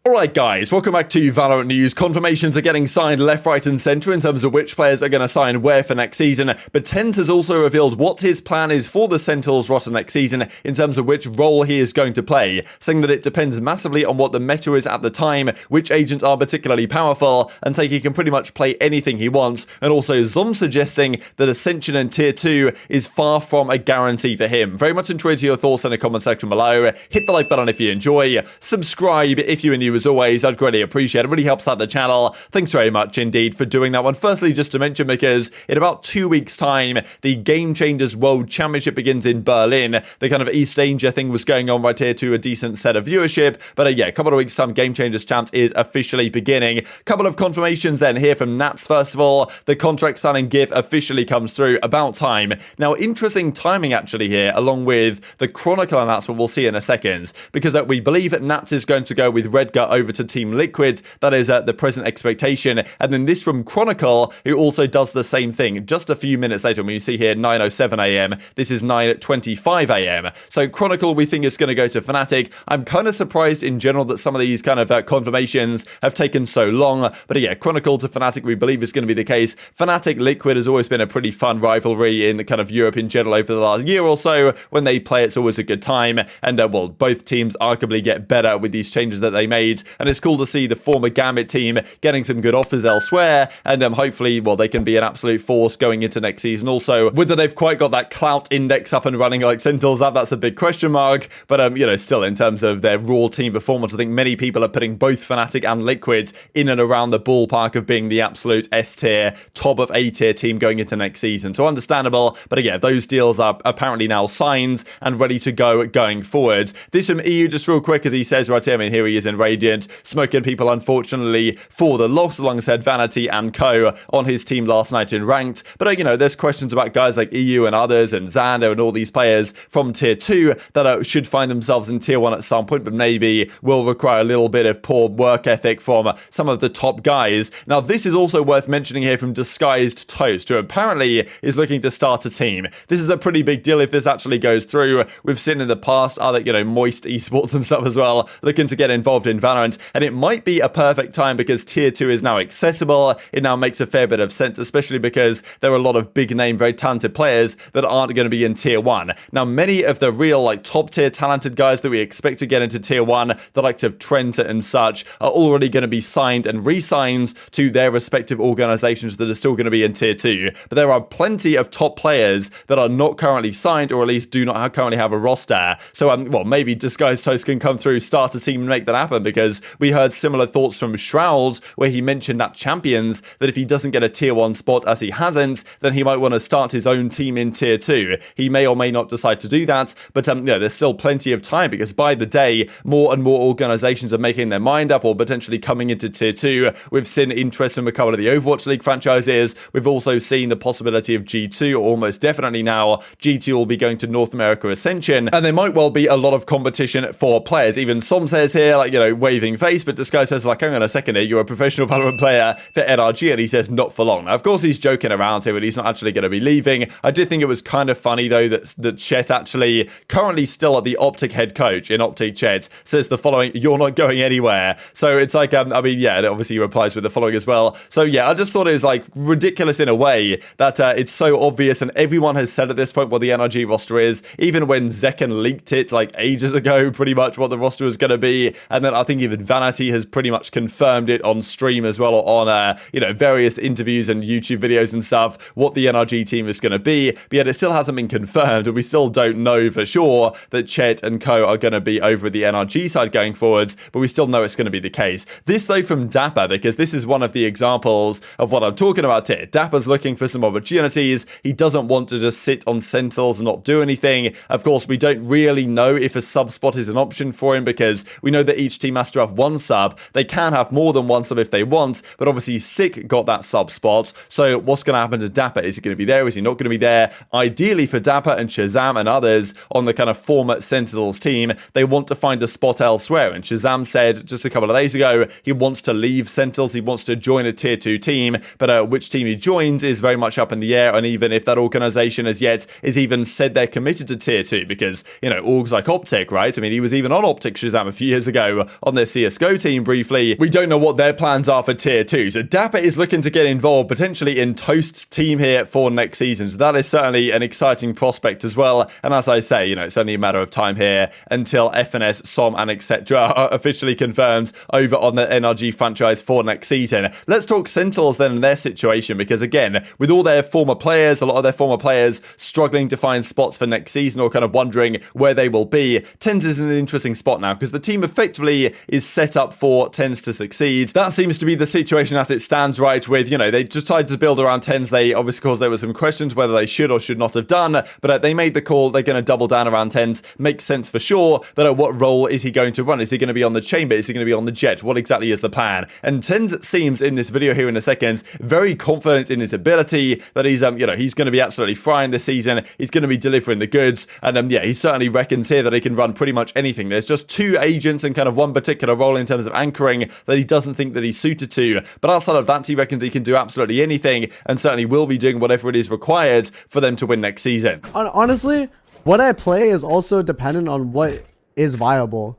Alright guys, welcome back to Valorant News. Confirmations are getting signed left, right and centre in terms of which players are going to sign where for next season, but TenZ has also revealed what his plan is for the Sentinels roster next season in terms of which role he is going to play, saying that it depends massively on what the meta is at the time, which agents are particularly powerful, and saying he can pretty much play anything he wants, and also Zombs suggesting that Ascension and Tier 2 is far from a guarantee for him. Very much enjoyed your thoughts in the comment section below. Hit the like button if you enjoy, subscribe if you're new as always, I'd greatly appreciate it. It really helps out the channel. Thanks very much indeed for doing that one. Firstly, just to mention, because in about 2 weeks time, the Game Changers World Championship begins in Berlin. The kind of East Asia thing was going on right here to a decent set of viewership, but yeah, a couple of weeks time, Game Changers Champs is officially beginning. Couple of confirmations then here from nAts. First of all, the contract signing GIF officially comes through, about time. Now, interesting timing actually here, along with the Chronicle announcement we'll see in a second, because we believe that nAts is going to go with Redgar over to Team Liquid. That is the present expectation. And then this from Chronicle, who also does the same thing just a few minutes later. When you see here 9:07 a.m, this is 9:25 a.m. So Chronicle, we think, is going to go to Fnatic. I'm kind of surprised in general that some of these kind of confirmations have taken so long. But yeah, Chronicle to Fnatic, we believe is going to be the case. Fnatic Liquid has always been a pretty fun rivalry in the kind of Europe in general over the last year or so. When they play, it's always a good time. And well, both teams arguably get better with these changes that they made. And it's cool to see the former Gambit team getting some good offers elsewhere, and hopefully, well, they can be an absolute force going into next season. Also, whether they've quite got that clout index up and running like Sentinels have, that's a big question mark, but you know, still in terms of their raw team performance, I think many people are putting both Fnatic and Liquid in and around the ballpark of being the absolute S tier, top of A tier team going into next season. So understandable, but yeah, those deals are apparently now signed and ready to go going forward. This from EU, just real quick, as he says right here, I mean, here he is in Radiant, smoking people unfortunately for the loss alongside Vanity and Co on his team last night in ranked. But you know, there's questions about guys like EU and others and Xander and all these players from tier 2 that should find themselves in tier 1 at some point, but maybe will require a little bit of poor work ethic from some of the top guys. Now, this is also worth mentioning here from Disguised Toast, who apparently is looking to start a team. This is a pretty big deal if this actually goes through. We've seen in the past other, you know, Moist esports and stuff as well looking to get involved in Valorant, and it might be a perfect time because tier 2 is now accessible. It now makes a fair bit of sense, especially because there are a lot of big name, very talented players that aren't going to be in tier 1. Now, many of the real like top tier talented guys that we expect to get into tier 1, the likes of Trent and such, are already going to be signed and re-signed to their respective organizations that are still going to be in tier 2. But there are plenty of top players that are not currently signed, or at least do not currently have a roster. So well, maybe Disguised Toast can come through, start a team and make that happen, because we heard similar thoughts from Shroud, where he mentioned that Champions, that if he doesn't get a tier 1 spot, as he hasn't, then he might want to start his own team in tier 2. He may or may not decide to do that, but you know, there's still plenty of time, because by the day, more and more organizations are making their mind up or potentially coming into tier 2. We've seen interest from a couple of the Overwatch League franchises. We've also seen the possibility of G2, or almost definitely now, G2 will be going to North America Ascension, and there might well be a lot of competition for players. Even Som says here, like, you know, waving face, but this guy says, like, hang on a second here, you're a professional Valorant player for NRG, and he says not for long. Now, of course, he's joking around here, but he's not actually going to be leaving. I did think it was kind of funny, though, that Chet actually, currently still at the OpTic head coach in OpTic Chet, says the following: you're not going anywhere. So it's like, I mean, yeah, obviously he replies with the following as well. So yeah, I just thought it was like ridiculous in a way that it's so obvious, and everyone has said at this point what the NRG roster is, even when Zekken leaked it like ages ago, pretty much what the roster was going to be. And then I think even Vanity has pretty much confirmed it on stream as well, on you know, various interviews and YouTube videos and stuff, what the NRG team is going to be. But yet it still hasn't been confirmed, and we still don't know for sure that Chet and Co are going to be over at the NRG side going forwards, but we still know it's going to be the case. This though from dapr, because this is one of the examples of what I'm talking about here. Dapr's looking for some opportunities. He doesn't want to just sit on Sentinels and not do anything. Of course, we don't really know if a sub spot is an option for him, because we know that each team has to have one sub. They can have more than one sub if they want, but obviously Sick got that sub spot. So what's going to happen to dapr? Is he going to be there? Is he not going to be there? Ideally for dapr and ShahZaM and others on the kind of former Sentinels team, they want to find a spot elsewhere. And ShahZaM said just a couple of days ago he wants to leave Sentinels. He wants to join a tier 2 team, but which team he joins is very much up in the air. And even if that organization as yet is even said they're committed to tier 2, because, you know, orgs like OpTic, right? I mean, he was even on OpTic ShahZaM a few years ago on their CSGO team briefly, we don't know what their plans are for tier 2. So dapr is looking to get involved potentially in Toast's team here for next season. So that is certainly an exciting prospect as well. And as I say, it's only a matter of time here until FNS, SOM, and etc. are officially confirmed over on the NRG franchise for next season. Let's talk Sentinels then and their situation, because again, with all their former players, a lot of their former players struggling to find spots for next season or kind of wondering where they will be, TenZ is in an interesting spot now because the team effectively is set up for TenZ to succeed. That seems to be the situation as it stands, right? With, they just tried to build around TenZ. They obviously, because there were some questions whether they should or should not have done, but they made the call. They're going to double down around TenZ. Makes sense for sure, but what role is he going to run? Is he going to be on the chamber? Is he going to be on the jet? What exactly is the plan? And TenZ seems in this video here in a second very confident in his ability that he's he's going to be absolutely frying this season. He's going to be delivering the goods, and he certainly reckons here that he can run pretty much anything. There's just 2 agents and kind of one particular role in terms of anchoring that he doesn't think that he's suited to, but outside of that, he reckons he can do absolutely anything and certainly will be doing whatever it is required for them to win next season. Honestly, what I play is also dependent on what is viable.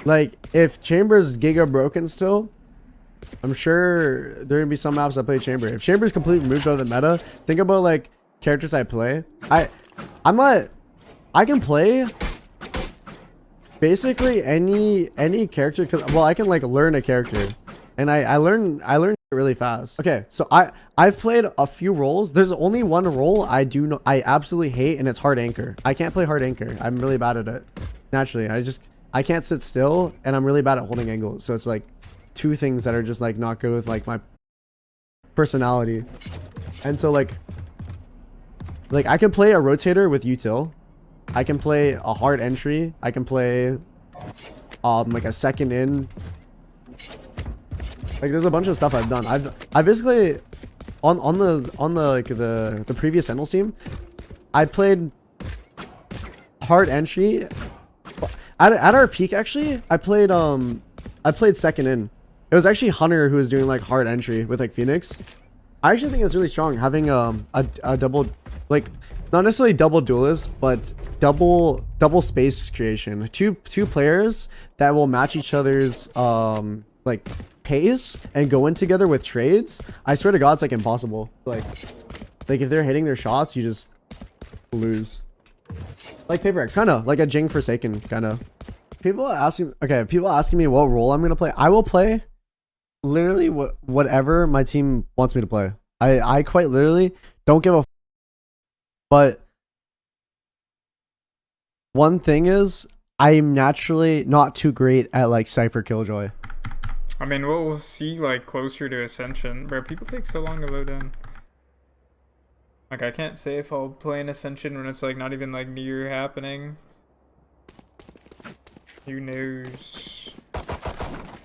Like, if Chamber's Giga broken still, I'm sure there are gonna be some maps that play Chamber. If Chamber's completely removed out of the meta, think about like characters I play. I can play basically any character, because I can like learn a character, and I learn it really fast. Okay, so I've played a few roles. There's only one role I absolutely hate, and it's hard anchor. I can't play hard anchor. I'm really bad at it. Naturally, I can't sit still, and I'm really bad at holding angles. So it's like 2 things that are just like not good with like my personality. And so like I can play a rotator with util. I can play a hard entry. I can play like a second in. Like, there's a bunch of stuff I've done. I basically on the previous Sentinels team, I played hard entry. At our peak, actually, I played second in. It was actually Hunter who was doing like hard entry with like Phoenix. I actually think it's really strong having a double, like, not necessarily double duelist, but double space creation. Two players that will match each other's like pace and go in together with trades. I swear to God, it's like impossible. Like if they're hitting their shots, you just lose. Like Paper X, kind of like a Jing Forsaken, kind of. People asking me what role I'm gonna play. I will play literally whatever my team wants me to play. I quite literally don't give a. But one thing is, I'm naturally not too great at like Cypher Killjoy. I mean, we'll see like closer to Ascension, where people take so long to load in. Like, I can't say if I'll play an Ascension when it's like not even like near happening. Who knows?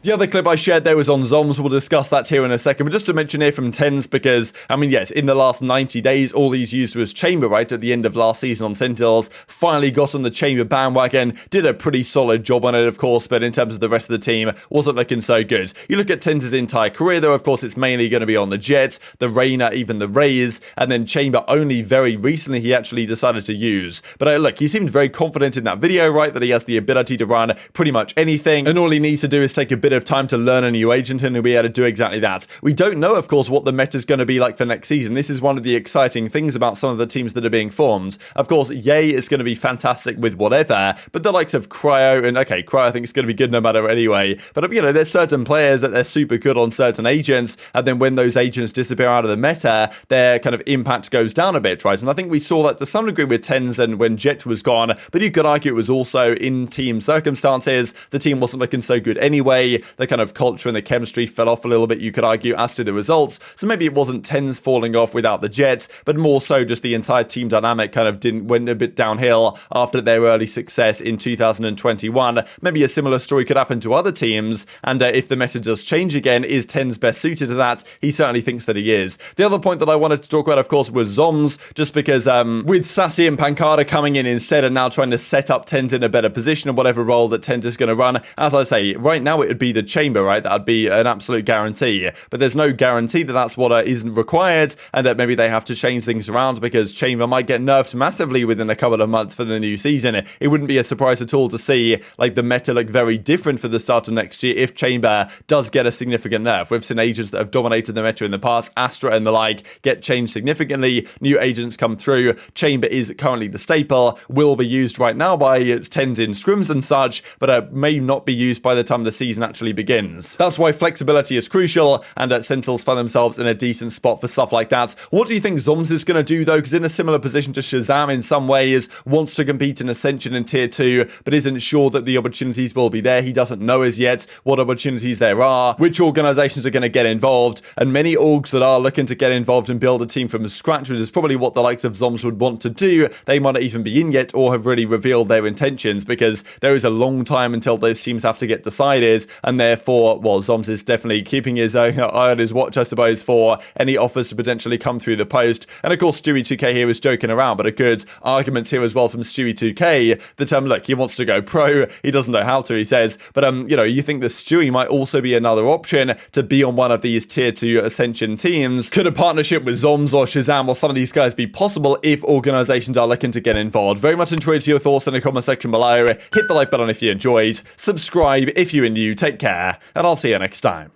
The other clip I shared there was on Zombs. We'll discuss that here in a second. But just to mention here from TenZ, because, I mean, yes, in the last 90 days, all he's used was Chamber, right? At the end of last season on Sentinels, finally got on the Chamber bandwagon, did a pretty solid job on it, of course, but in terms of the rest of the team, wasn't looking so good. You look at TenZ's entire career, though, of course, it's mainly going to be on the Jet, the Reyna, even the Raze, and then Chamber only very recently he actually decided to use. But look, he seemed very confident in that video, right? That he has the ability to run pretty much anything, and all he needs to do is take a bit of time to learn a new agent and he'll be able to do exactly that. We don't know, of course, what the meta is going to be like for next season. This is one of the exciting things about some of the teams that are being formed. Of course, Ye is going to be fantastic with whatever, but the likes of Cryo, and okay, Cryo I think is going to be good no matter anyway, but there's certain players that they're super good on certain agents, and then when those agents disappear out of the meta, their kind of impact goes down a bit, right? And I think we saw that to some degree with TenZ and when Jet was gone, but you could argue it was also in team circumstances. The team wasn't looking so good anyway. The kind of culture and the chemistry fell off a little bit, you could argue, as to the results. So maybe it wasn't TenZ falling off without the Jets, but more so just the entire team dynamic kind of went a bit downhill after their early success in 2021. Maybe a similar story could happen to other teams, and if the meta does change again, is TenZ best suited to that? He certainly thinks that he is. The other point that I wanted to talk about, of course, was Zombs, just because with Sassy and Pancada coming in instead and now trying to set up TenZ in a better position in whatever role that TenZ is going to run, as I say, right now it would be the Chamber, right? That would be an absolute guarantee. But there's no guarantee that that's what isn't required, and that maybe they have to change things around because Chamber might get nerfed massively within a couple of months for the new season. It wouldn't be a surprise at all to see like the meta look very different for the start of next year if Chamber does get a significant nerf. We've seen agents that have dominated the meta in the past, Astra and the like, get changed significantly. New agents come through. Chamber is currently the staple, will be used right now by its TenZ in scrims and such, but may not be used by the time the season actually begins. That's why flexibility is crucial, and Sentinels find themselves in a decent spot for stuff like that. What do you think Zombs is going to do though? Because in a similar position to ShahZaM in some ways, wants to compete in Ascension and Tier 2, but isn't sure that the opportunities will be there. He doesn't know as yet what opportunities there are, which organizations are going to get involved, and many orgs that are looking to get involved and build a team from scratch, which is probably what the likes of Zombs would want to do. They might not even be in yet or have really revealed their intentions, because there is a long time until those teams have to get decided, and therefore, well, Zombs is definitely keeping his eye on his watch, I suppose, for any offers to potentially come through the post. And of course, Stewie2K here was joking around, but a good argument here as well from Stewie2K that, look, he wants to go pro, he doesn't know how to, he says, but, you know, you think that Stewie might also be another option to be on one of these Tier 2 Ascension teams. Could a partnership with Zombs or ShahZaM or some of these guys be possible if organizations are looking to get involved? Very much enjoyed your thoughts in the comment section below. Hit the like button if you enjoyed, subscribe if you are new, take care, and I'll see you next time.